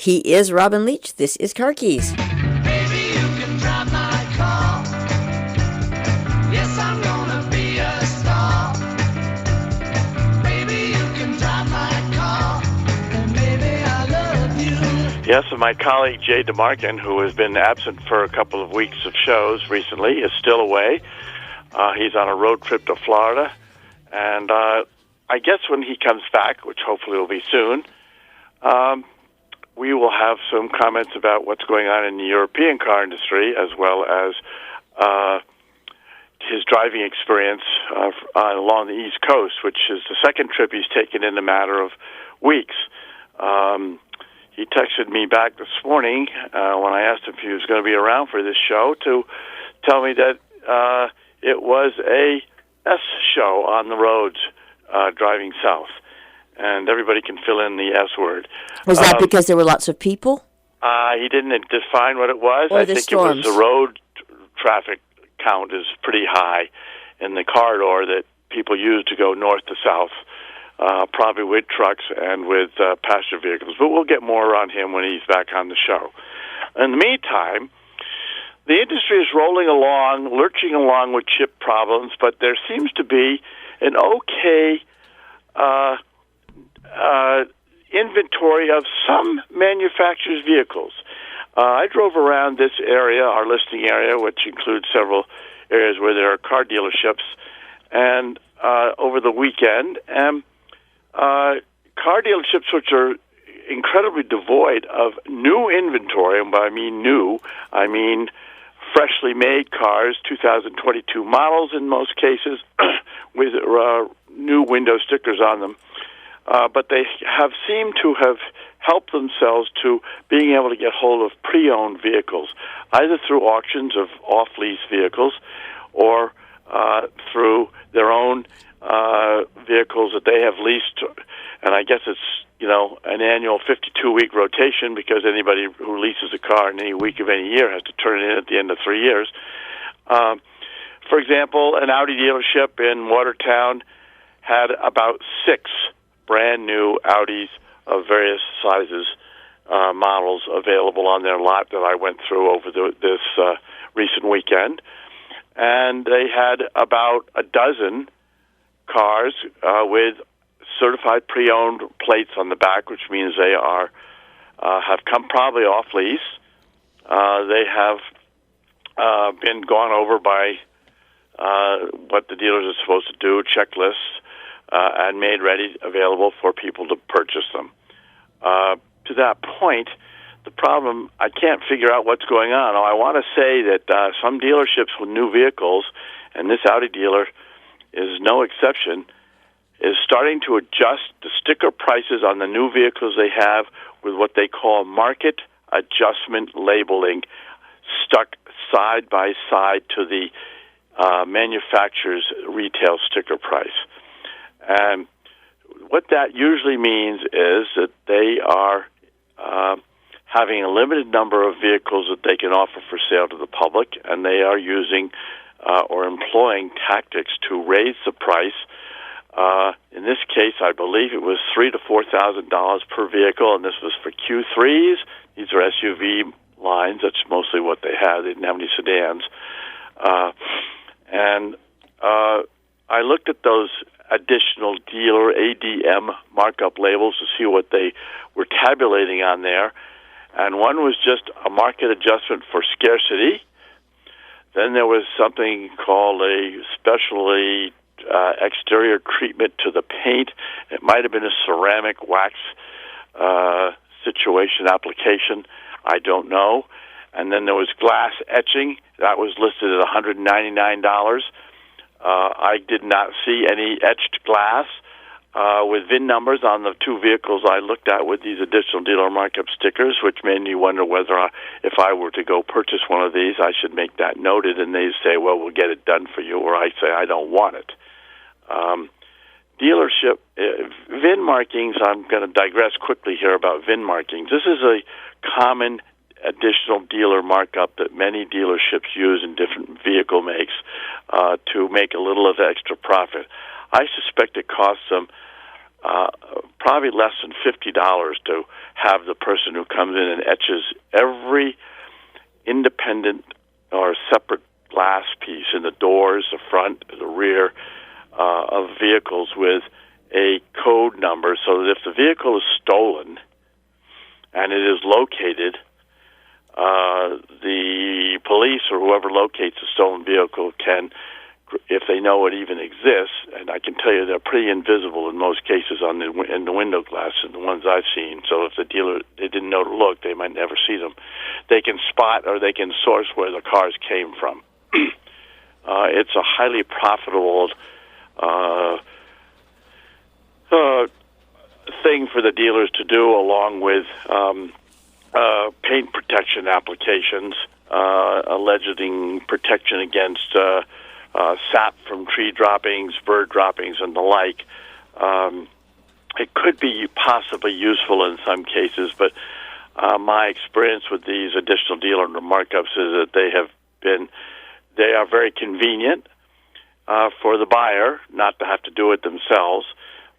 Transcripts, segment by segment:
He is Robin Leech. This is Car Keys. Baby, you can drive my car. Yes, I'm gonna be a star. Baby, you can drive my car. And baby, I love you. Yes, and my colleague Jay Marcken, who has been absent for a couple of weeks of shows recently, is still away. He's on a road trip to Florida. And I guess when he comes back, which hopefully will be soon, we will have some comments about what's going on in the European car industry, as well as his driving experience along the East Coast, which is the second trip he's taken in a matter of weeks. He texted me back this morning when I asked him if he was going to be around for this show to tell me that it was a S show on the roads driving south. And everybody can fill in the S word. Was that because there were lots of people? He didn't define what it was. Or I the think storms? It was the road traffic count is pretty high in the corridor that people use to go north to south, probably with trucks and with passenger vehicles. But we'll get more on him when he's back on the show. In the meantime, the industry is rolling along, lurching along with chip problems, but there seems to be an okay inventory of some manufacturers' vehicles. I drove around this area, our listing area, which includes several areas where there are car dealerships, and over the weekend, and car dealerships which are incredibly devoid of new inventory, and by I mean new, I mean freshly made cars, 2022 models in most cases, with new window stickers on them. But they have seemed to have helped themselves to being able to get hold of pre-owned vehicles, either through auctions of off-lease vehicles or through their own vehicles that they have leased. And I guess it's, an annual 52-week rotation, because anybody who leases a car in any week of any year has to turn it in at the end of 3 years. For example, an Audi dealership in Watertown had about 6 brand new Audis of various sizes, models available on their lot that I went through over this recent weekend. And they had about a dozen cars with certified pre-owned plates on the back, which means they are have come probably off lease. They have been gone over by what the dealers are supposed to do, checklists, and made ready, available for people to purchase them. To that point, the problem, I can't figure out what's going on. I want to say that some dealerships with new vehicles, and this Audi dealer is no exception, is starting to adjust the sticker prices on the new vehicles they have with what they call market adjustment labeling, stuck side by side to the manufacturer's retail sticker price. And what that usually means is that they are having a limited number of vehicles that they can offer for sale to the public, and they are using or employing tactics to raise the price. In this case, I believe it was $3,000 to $4,000 per vehicle, and this was for Q3s. These are SUV lines. That's mostly what they had. They didn't have any sedans. And I looked at those additional dealer ADM markup labels to see what they were tabulating on there. And one was just a market adjustment for scarcity. Then there was something called a specially exterior treatment to the paint. It might have been a ceramic wax situation application. I don't know. And then there was glass etching. That was listed at $199. I did not see any etched glass with VIN numbers on the 2 vehicles I looked at with these additional dealer markup stickers, which made me wonder whether if I were to go purchase one of these, I should make that noted, and they say, well, we'll get it done for you, or I say, I don't want it. Dealership VIN markings, I'm going to digress quickly here about VIN markings. This is a common additional dealer markup that many dealerships use in different vehicle makes to make a little of extra profit. I suspect it costs them probably less than $50 to have the person who comes in and etches every independent or separate glass piece in the doors, the front, the rear of vehicles with a code number, so that if the vehicle is stolen and it is located, the police or whoever locates the stolen vehicle can, if they know it even exists, and I can tell you they're pretty invisible in most cases in the window glass in the ones I've seen. So if the dealer they didn't know to look, they might never see them. They can spot or they can source where the cars came from. It's a highly profitable thing for the dealers to do, along with paint protection applications, alleging protection against sap from tree droppings, bird droppings, and the like. It could be possibly useful in some cases, but my experience with these additional dealer markups is that they are very convenient for the buyer not to have to do it themselves,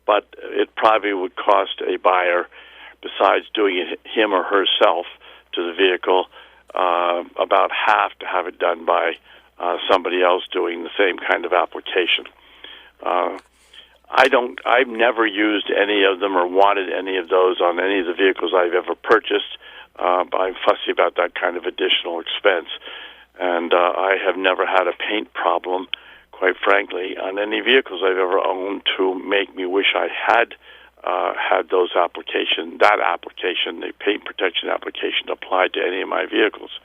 but it probably would cost a buyer, besides doing it him or herself to the vehicle, about half to have it done by somebody else doing the same kind of application. I've never used any of them or wanted any of those on any of the vehicles I've ever purchased, but I'm fussy about that kind of additional expense. And I have never had a paint problem, quite frankly, on any vehicles I've ever owned to make me wish I had had that application, the paint protection application, applied to any of my vehicles.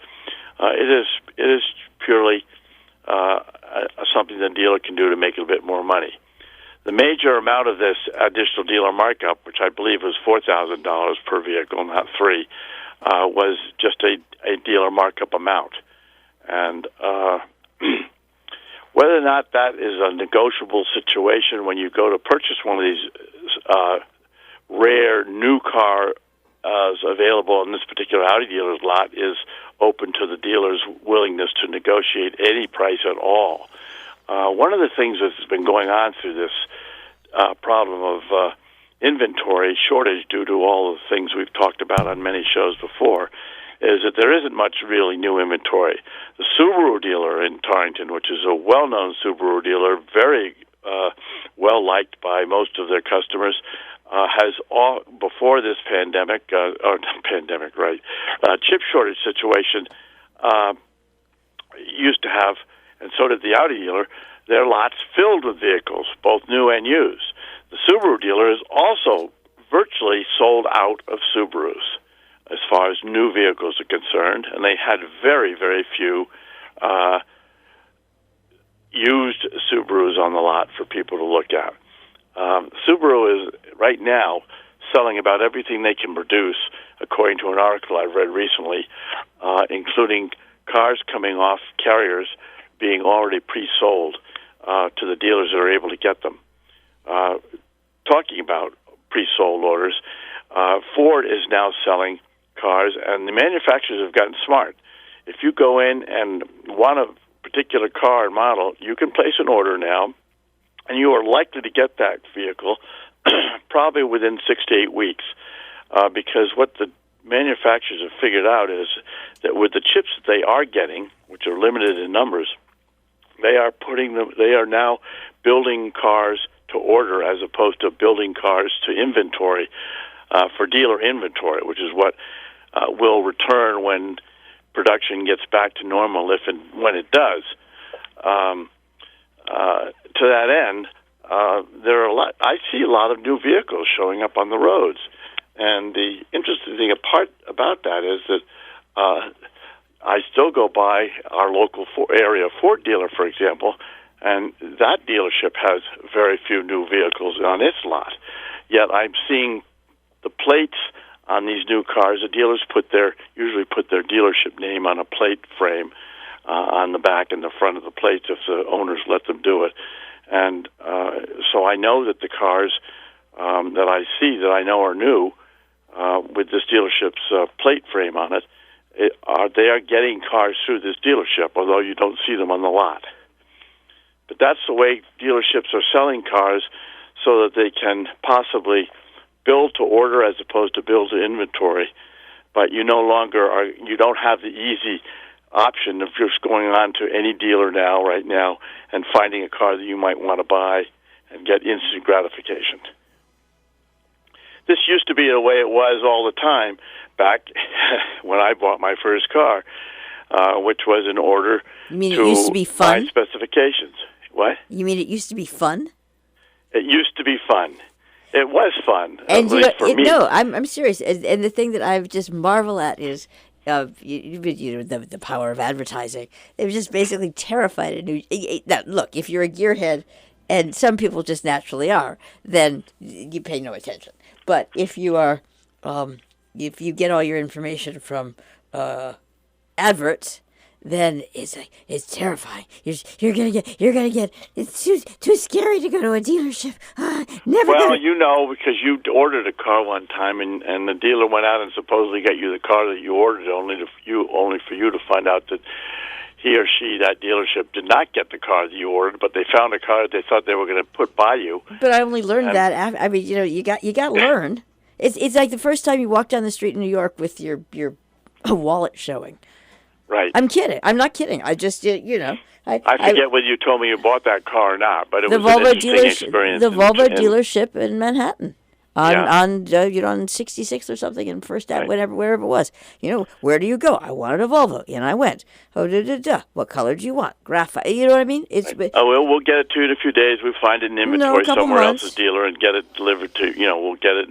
It is purely something the dealer can do to make a bit more money. The major amount of this additional dealer markup, which I believe was $4,000 per vehicle, not $3,000, was just a dealer markup amount. And whether or not that is a negotiable situation when you go to purchase one of these rare new cars available in this particular Audi dealer's lot is open to the dealer's willingness to negotiate any price at all. One of the things that's been going on through this problem of inventory shortage due to all the things we've talked about on many shows before is that there isn't much really new inventory. The Subaru dealer in Torrington, which is a well-known Subaru dealer, very well-liked by most of their customers, has all, before this pandemic, chip shortage situation, used to have, and so did the Audi dealer, their lots filled with vehicles, both new and used. The Subaru dealer is also virtually sold out of Subarus as far as new vehicles are concerned, and they had very, very few used Subarus on the lot for people to look at. Subaru is right now selling about everything they can produce, according to an article I've read recently, including cars coming off carriers being already pre-sold to the dealers that are able to get them. Talking about pre-sold orders, Ford is now selling cars, and the manufacturers have gotten smart. If you go in and want a particular car and model, you can place an order now, and you are likely to get that vehicle probably within 6 to 8 weeks, because what the manufacturers have figured out is that with the chips that they are getting, which are limited in numbers, they are now building cars to order as opposed to building cars to inventory, for dealer inventory, which is what will return when production gets back to normal, if and when it does. To that end, there are I see a lot of new vehicles showing up on the roads, and the interesting thing about that is that I still go by our local area Ford dealer, for example, and that dealership has very few new vehicles on its lot. Yet I'm seeing the plates on these new cars. The dealers usually put their dealership name on a plate frame on the back and the front of the plates if the owners let them do it. And so I know that the cars that I see that I know are new with this dealership's plate frame on it, they are getting cars through this dealership, although you don't see them on the lot. But that's the way dealerships are selling cars so that they can possibly build to order as opposed to build to inventory. But you you don't have the easy option of just going on to any dealer right now, and finding a car that you might want to buy and get instant gratification. This used to be the way it was all the time back when I bought my first car, which was in order You mean it used to be fun? buy specifications. What? You mean it used to be fun? It used to be fun. It was fun, And at least for me. no, I'm serious. And the thing that I just marvel at is the power of advertising. They were just basically terrified. Now, look, if you're a gearhead, and some people just naturally are, then you pay no attention. But if you are, if you get all your information from adverts, then it's terrifying. You're gonna get. It's too scary to go to a dealership. Never. Well, because you ordered a car one time, and the dealer went out and supposedly got you the car that you ordered, only for you to find out that he or she, that dealership, did not get the car that you ordered, but they found a car that they thought they were going to put by you. But I only learned that after. I mean, you got to learn. It's like the first time you walk down the street in New York with your wallet showing. Right. I'm kidding. I'm not kidding. I just, I forget whether you told me you bought that car or not, but it was Volvo an interesting experience. The Volvo dealership in Manhattan, on 66th or something, in First Ave, wherever it was. Where do you go? I wanted a Volvo, and I went. What color do you want? Graphite. You know what I mean? We'll get it to you in a few days. We find it in inventory somewhere else's dealer and get it delivered to. We'll get it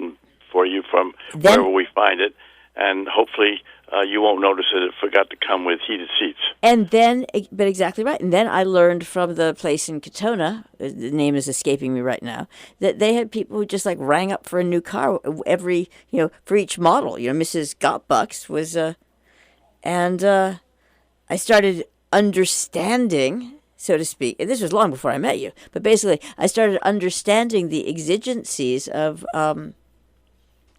for you from wherever we find it, and hopefully. You won't notice that it forgot to come with heated seats. And then, but exactly right. And then I learned from the place in Katona, the name is escaping me right now, that they had people who just rang up for a new car for each model. Mrs. Gotbucks was, and I started understanding, so to speak, and this was long before I met you, but basically I started understanding the exigencies of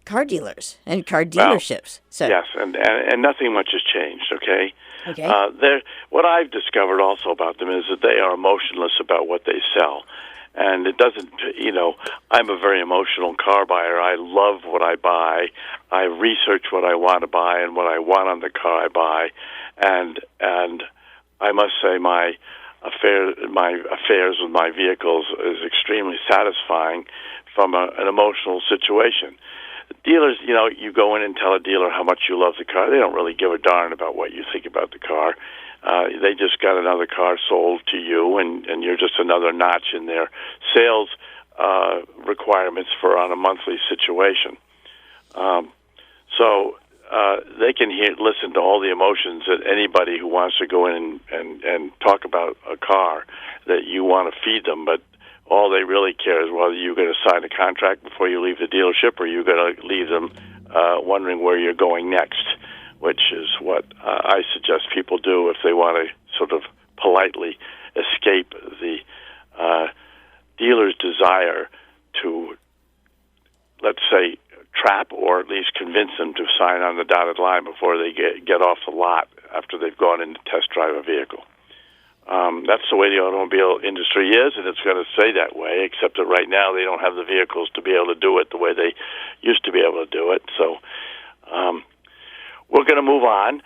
car dealers and car dealerships. Yes, and nothing much has changed, okay? Okay. What I've discovered also about them is that they are emotionless about what they sell. And it doesn't, I'm a very emotional car buyer. I love what I buy. I research what I want to buy and what I want on the car I buy. And I must say my affairs with my vehicles is extremely satisfying from an emotional situation. Dealers, you go in and tell a dealer how much you love the car. They don't really give a darn about what you think about the car. They just got another car sold to you, and you're just another notch in their sales requirements on a monthly situation. So they can listen to all the emotions that anybody who wants to go in and talk about a car that you want to feed them, but all they really care is whether you're going to sign a contract before you leave the dealership or you're going to leave them wondering where you're going next, which is what I suggest people do if they want to sort of politely escape the dealer's desire to, let's say, trap or at least convince them to sign on the dotted line before they get off the lot after they've gone in to test drive a vehicle. That's the way the automobile industry is, and it's going to stay that way, except that right now they don't have the vehicles to be able to do it the way they used to be able to do it. So we're going to move on.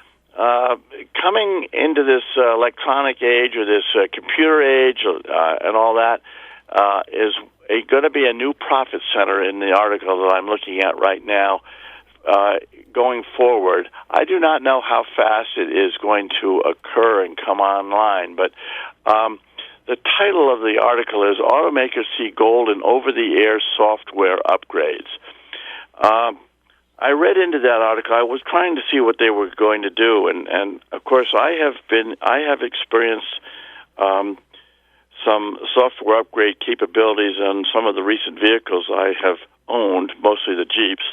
Coming into this electronic age or this computer age and all that is going to be a new profit center in the article that I'm looking at right now. Going forward, I do not know how fast it is going to occur and come online, but the title of the article is Automakers See Gold in Over-the-Air Software Upgrades. I read into that article. I was trying to see what they were going to do, and of course I have experienced some software upgrade capabilities on some of the recent vehicles I have owned, mostly the Jeeps,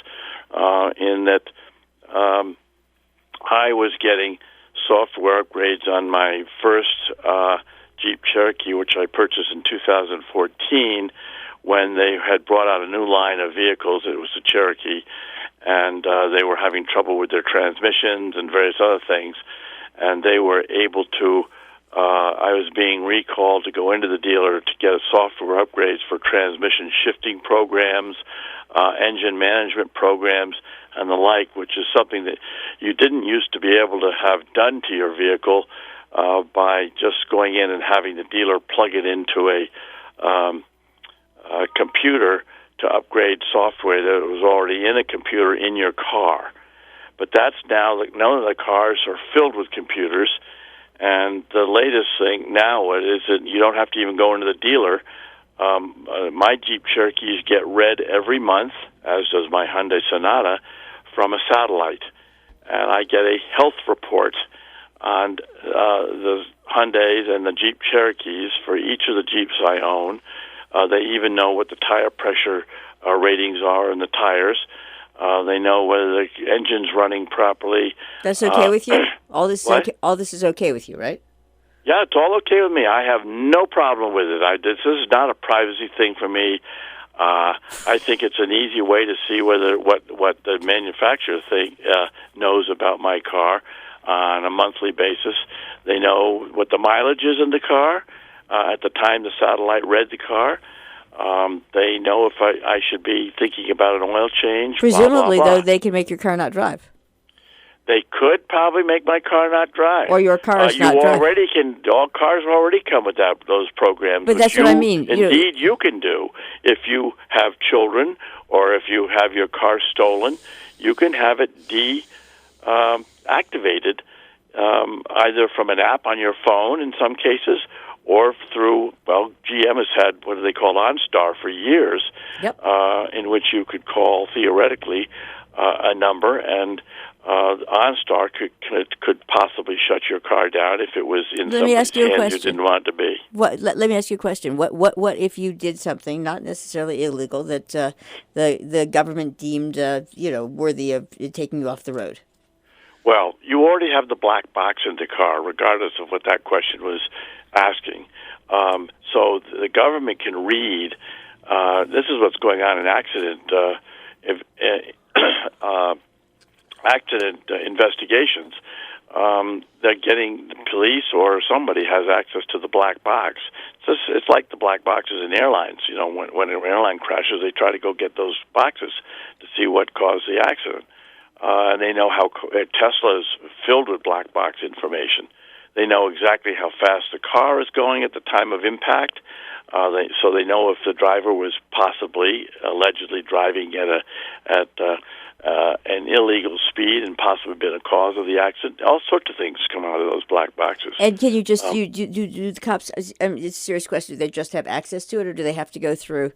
in that I was getting software upgrades on my first Jeep Cherokee, which I purchased in 2014 when they had brought out a new line of vehicles. It was the Cherokee, and they were having trouble with their transmissions and various other things, and they were able to I was being recalled to go into the dealer to get software upgrades for transmission shifting programs, engine management programs, and the like, which is something that you didn't used to be able to have done to your vehicle by just going in and having the dealer plug it into a computer to upgrade software that was already in a computer in your car. But that's now, none of the cars are filled with computers, and the latest thing now is that you don't have to even go into the dealer. My Jeep Cherokees get read every month, as does my Hyundai Sonata, from a satellite. And I get a health report on the Hyundais and the Jeep Cherokees for each of the Jeeps I own. They even know what the tire pressure ratings are in the tires. They know whether the engine's running properly. That's okay with you? All this is okay with you, right? Yeah, it's all okay with me. I have no problem with it. This is not a privacy thing for me. I think it's an easy way to see whether what the manufacturer knows about my car on a monthly basis. They know what the mileage is in the car at the time the satellite read the car. They know if I should be thinking about an oil change. Presumably, blah, blah, blah. though, they can make your car not drive. They could probably make my car not drive. Or your car is not drive. All cars already come with those programs. But that's what I mean. Indeed, you can do. If you have children or if you have your car stolen, you can have it deactivated either from an app on your phone in some cases or through, GM has had what they call OnStar for years, yep. In which you could call, theoretically, a number, and OnStar could possibly shut your car down if it was in somebody's hands you didn't want it to be. Let me ask you a question. What if you did something not necessarily illegal that the government deemed worthy of taking you off the road? Well, you already have the black box in the car, regardless of what that question was asking. So the government can read. This is what's going on in accident investigations. They're getting the police or somebody has access to the black box. It's like the black boxes in airlines. When an airline crashes, they try to go get those boxes to see what caused the accident. And they know how Tesla is filled with black box information. They know exactly how fast the car is going at the time of impact. So they know if the driver was allegedly driving at an illegal speed and possibly been a cause of the accident. All sorts of things come out of those black boxes. And can you just do the cops? It's a serious question. Do they just have access to it, or do they have to go through?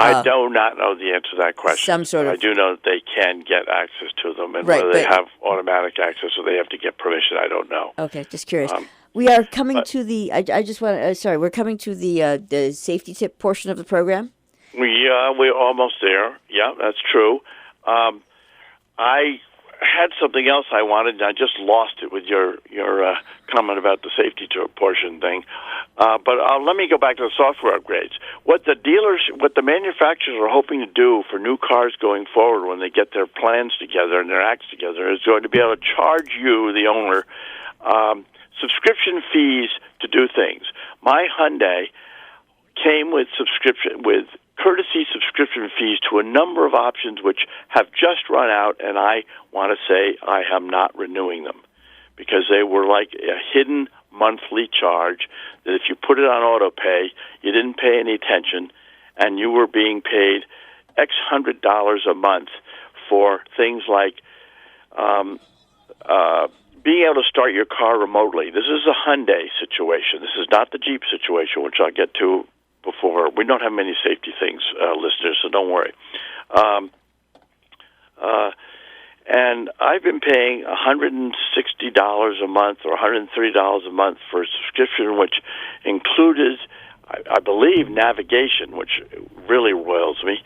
I do not know the answer to that question. Some sort of. I do know that they can get access to them, and right, whether they have automatic access or they have to get permission, I don't know. Okay, just curious. We are coming to the. I just want to. We're coming to the safety tip portion of the program. We're almost there. Yeah, that's true. I had something else I wanted, and I just lost it with your comment about the safety tip portion thing. But let me go back to the software upgrades. What the manufacturers are hoping to do for new cars going forward when they get their plans together and their acts together is going to be able to charge you, the owner, subscription fees to do things. My Hyundai came with courtesy subscription fees to a number of options which have just run out, and I want to say I am not renewing them because they were like a hidden monthly charge that if you put it on auto pay, you didn't pay any attention, and you were being paid X $100 a month for things like being able to start your car remotely. This is a Hyundai situation. This is not the Jeep situation, which I'll get to before. We don't have many safety things, listeners, so don't worry. And I've been paying $160 a month or $130 a month for a subscription, which included, I believe, navigation, which really roils me.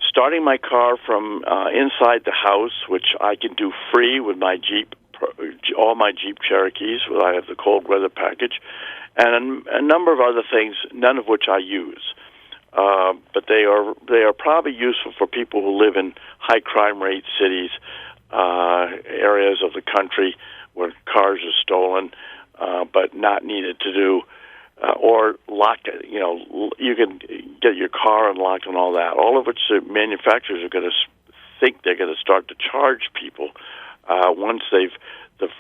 Starting my car from inside the house, which I can do free with my Jeep, all my Jeep Cherokees. I have the cold weather package, and a number of other things, none of which I use. But they are probably useful for people who live in high crime rate cities, areas of the country where cars are stolen, but not needed to do, or lock it. You can get your car unlocked and all that. All of which the manufacturers are going to think they're going to start to charge people once they've the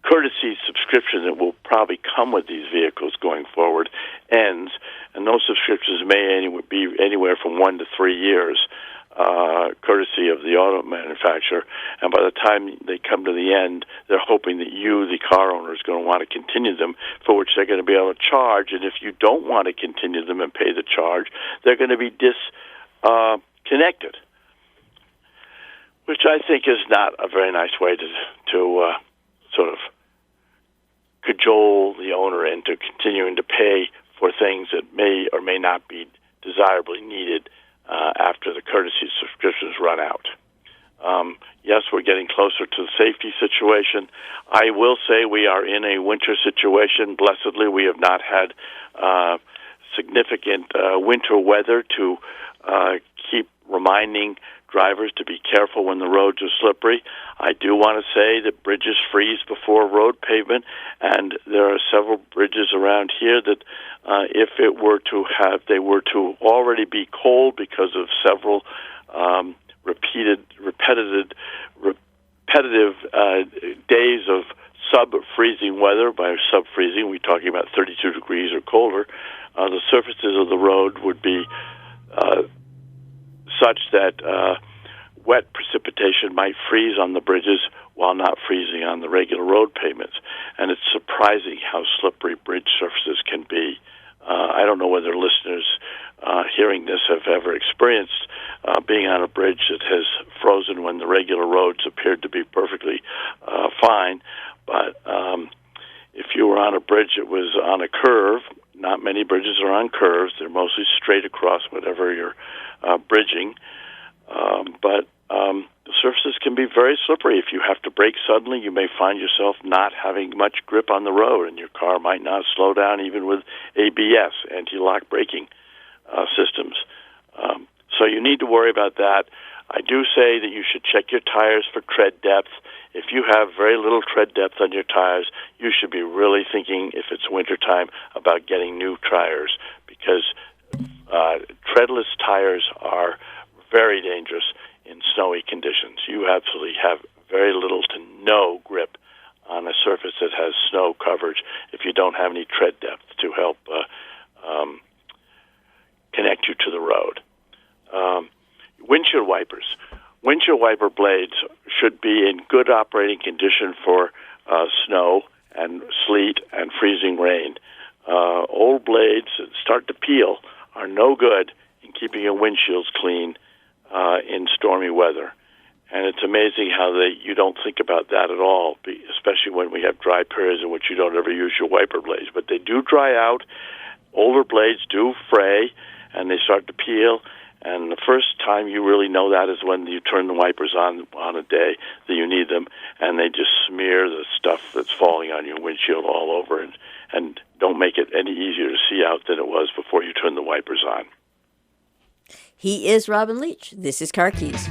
courtesy subscription that will probably come with these vehicles going forward ends, and those subscriptions may be anywhere from 1 to 3 years, courtesy of the auto manufacturer. And by the time they come to the end, they're hoping that you, the car owner, is going to want to continue them, for which they're going to be able to charge. And if you don't want to continue them and pay the charge, they're going to be disconnected, which I think is not a very nice way to sort of cajole the owner into continuing to pay for things that may or may not be desirably needed after the courtesy subscriptions run out. Yes, we're getting closer to the safety situation. I will say we are in a winter situation. Blessedly, we have not had significant winter weather to keep reminding drivers to be careful when the roads are slippery. I do want to say that bridges freeze before road pavement, and there are several bridges around here that if they were to already be cold because of several repetitive days of sub-freezing weather. By sub-freezing, we're talking about 32 degrees or colder. The surfaces of the road would be such that wet precipitation might freeze on the bridges while not freezing on the regular road pavements. And it's surprising how slippery bridge surfaces can be. I don't know whether listeners hearing this have ever experienced being on a bridge that has frozen when the regular roads appeared to be perfectly fine. But if you were on a bridge that was on a curve, not many bridges are on curves. They're mostly straight across whatever you're bridging. But the surfaces can be very slippery. If you have to brake suddenly, you may find yourself not having much grip on the road, and your car might not slow down even with ABS, anti-lock braking systems. So you need to worry about that. I do say that you should check your tires for tread depth. If you have very little tread depth on your tires, you should be really thinking, if it's wintertime, about getting new tires, because treadless tires are very dangerous in snowy conditions. You absolutely have very little to no grip on a surface that has snow coverage if you don't have any tread depth to help connect you to the road. Windshield wipers. Windshield wiper blades should be in good operating condition for snow and sleet and freezing rain. Old blades that start to peel are no good in keeping your windshields clean in stormy weather. And it's amazing how you don't think about that at all, especially when we have dry periods in which you don't ever use your wiper blades. But they do dry out. Older blades do fray, and they start to peel. And the first time you really know that is when you turn the wipers on a day that you need them, and they just smear the stuff that's falling on your windshield all over, and don't make it any easier to see out than it was before you turn the wipers on. He is Robin Leech. This is Car Keys.